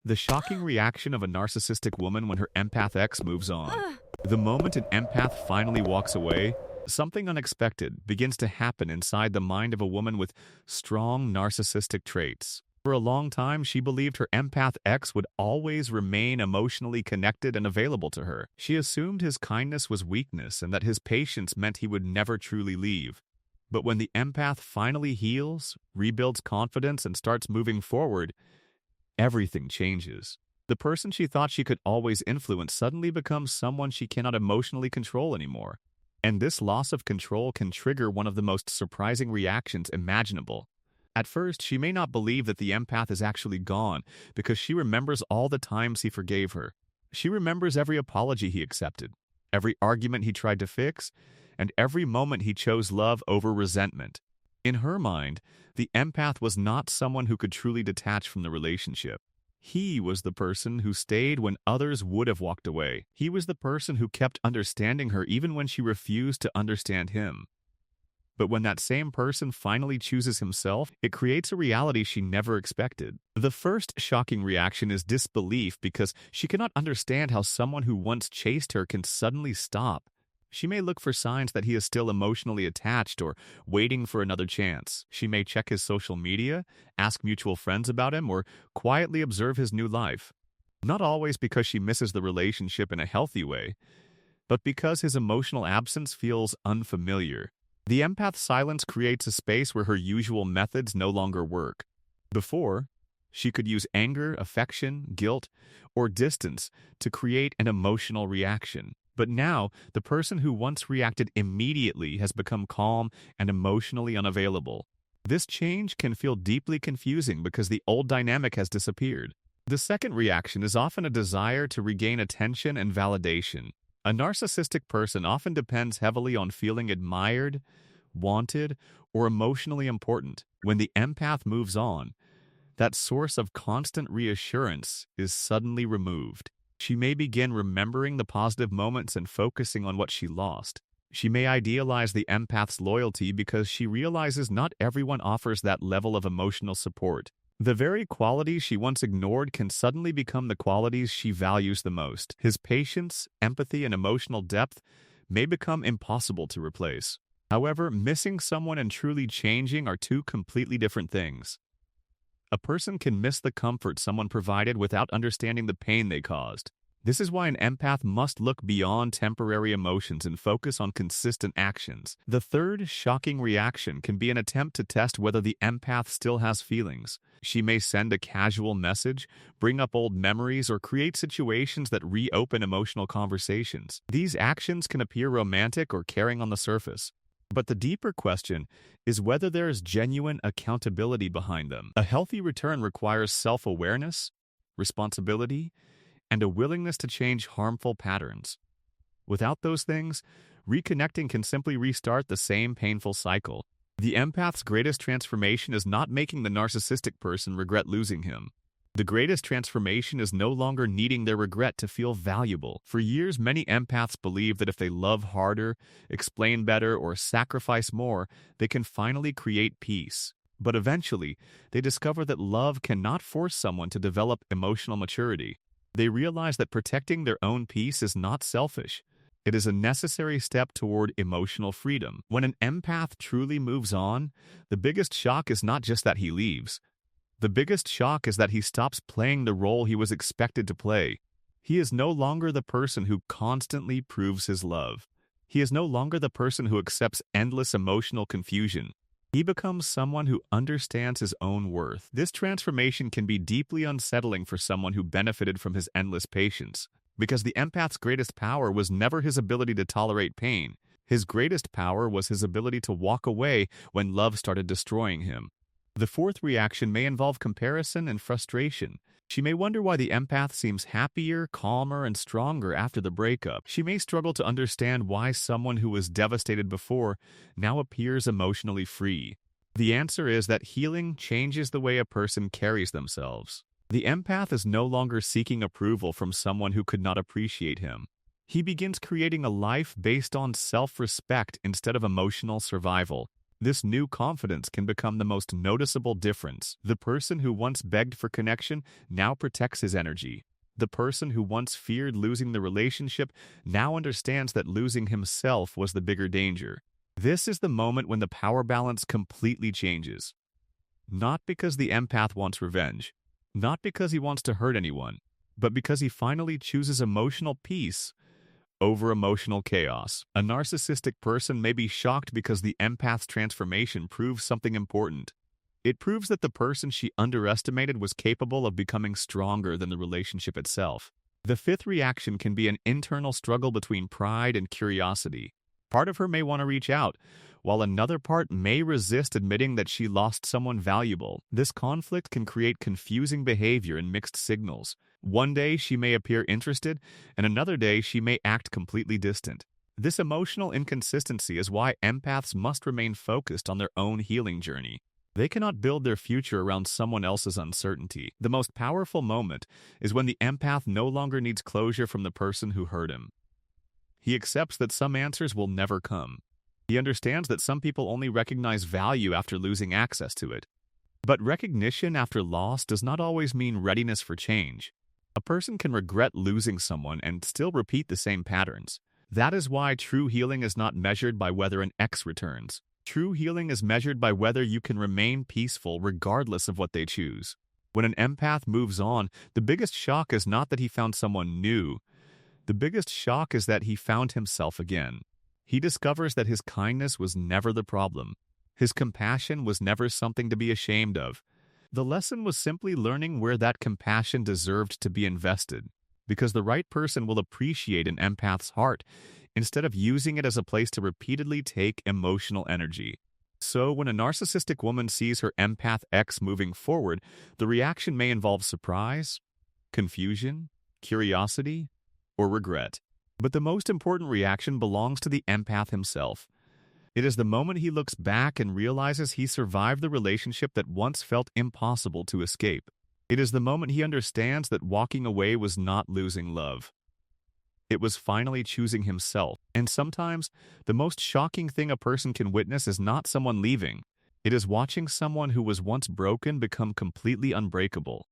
The shocking reaction of a narcissistic woman when her empath ex moves on. Ugh. The moment an empath finally walks away, something unexpected begins to happen inside the mind of a woman with strong narcissistic traits. For a long time, she believed her empath ex would always remain emotionally connected and available to her. She assumed his kindness was weakness and that his patience meant he would never truly leave. But when the empath finally heals, rebuilds confidence, and starts moving forward, everything changes. The person she thought she could always influence suddenly becomes someone she cannot emotionally control anymore. And this loss of control can trigger one of the most surprising reactions imaginable. At first, she may not believe that the empath is actually gone because she remembers all the times he forgave her. She remembers every apology he accepted, every argument he tried to fix, and every moment he chose love over resentment. In her mind, the empath was not someone who could truly detach from the relationship. He was the person who stayed when others would have walked away. He was the person who kept understanding her even when she refused to understand him. But when that same person finally chooses himself, it creates a reality she never expected. The first shocking reaction is disbelief because she cannot understand how someone who once chased her can suddenly stop. She may look for signs that he is still emotionally attached or waiting for another chance. She may check his social media, ask mutual friends about him, or quietly observe his new life. Not always because she misses the relationship in a healthy way, but because his emotional absence feels unfamiliar. The empath's silence creates a space where her usual methods no longer work. Before, she could use anger, affection, guilt, or distance to create an emotional reaction. But now, the person who once reacted immediately has become calm and emotionally unavailable. This change can feel deeply confusing because the old dynamic has disappeared. The second reaction is often a desire to regain attention and validation. A narcissistic person often depends heavily on feeling admired, wanted, or emotionally important. When the empath moves on, that source of constant reassurance is suddenly removed. She may begin remembering the positive moments and focusing on what she lost. She may idealize the empath's loyalty because she realizes not everyone offers that level of emotional support. The very qualities she once ignored can suddenly become the qualities she values the most. His patience, empathy, and emotional depth may become impossible to replace. However, missing someone and truly changing are two completely different things. A person can miss the comfort someone provided without understanding the pain they caused. This is why an empath must look beyond temporary emotions and focus on consistent actions. The third shocking reaction can be an attempt to test whether the empath still has feelings. She may send a casual message, bring up old memories, or create situations that reopen emotional conversations. These actions can appear romantic or caring on the surface. But the deeper question is whether there is genuine accountability behind them. A healthy return requires self-awareness, responsibility, and a willingness to change harmful patterns. Without those things, reconnecting can simply restart the same painful cycle. The empath's greatest transformation is not making the narcissistic person regret losing him. The greatest transformation is no longer needing their regret to feel valuable. For years, many empaths believe that if they love harder, explain better, or sacrifice more, they can finally create peace. But eventually, they discover that love cannot force someone to develop emotional maturity. They realize that protecting their own peace is not selfish. It is a necessary step toward emotional freedom. When an empath truly moves on, the biggest shock is not just that he leaves. The biggest shock is that he stops playing the role he was expected to play. He is no longer the person who constantly proves his love. He is no longer the person who accepts endless emotional confusion. He becomes someone who understands his own worth. This transformation can be deeply unsettling for someone who benefited from his endless patience, because the empath's greatest power was never his ability to tolerate pain. His greatest power was his ability to walk away when love started destroying him. The fourth reaction may involve comparison and frustration. She may wonder why the empath seems happier, calmer, and stronger after the breakup. She may struggle to understand why someone who was devastated before now appears emotionally free. The answer is that healing changes the way a person carries themselves. The empath is no longer seeking approval from someone who could not appreciate him. He begins creating a life based on self-respect instead of emotional survival. This new confidence can become the most noticeable difference. The person who once begged for connection now protects his energy. The person who once feared losing the relationship now understands that losing himself was the bigger danger. This is the moment when the power balance completely changes. Not because the empath wants revenge, not because he wants to hurt anyone, but because he finally chooses emotional peace over emotional chaos. A narcissistic person may be shocked because the empath's transformation proves something important. It proves that the person she underestimated was capable of becoming stronger than the relationship itself. The fifth reaction can be an internal struggle between pride and curiosity. Part of her may want to reach out, while another part may resist admitting that she lost someone valuable. This conflict can create confusing behavior and mixed signals. One day she may appear interested, and another day she may act completely distant. This emotional inconsistency is why empaths must remain focused on their own healing journey. They cannot build their future around someone else's uncertainty. The most powerful moment is when the empath no longer needs closure from the person who hurt him. He accepts that some answers will never come. He understands that some people only recognize value after losing access to it. But recognition after loss does not always mean readiness for change. A person can regret losing someone and still repeat the same patterns. That is why true healing is not measured by whether an ex returns. True healing is measured by whether you can remain peaceful regardless of what they choose. When an empath moves on, the biggest shock is not that he found someone new. The biggest shock is that he found himself again. He discovers that his kindness was never the problem. His compassion was never something to be ashamed of. The lesson was simply learning where that compassion deserved to be invested, because the right person will appreciate an empath's heart instead of using it as a place to repeatedly take emotional energy. So when a narcissistic woman sees her empath ex moving forward, the reaction may involve surprise, confusion, curiosity, or regret. But the most important reaction belongs to the empath himself. It is the moment he looks back and realizes he survived the relationship that once felt impossible to escape. It is the moment he understands that walking away was not losing love. It was finally choosing himself. And sometimes, the most shocking thing a person can witness is not someone leaving. It is watching someone who was once broken become completely unbreakable.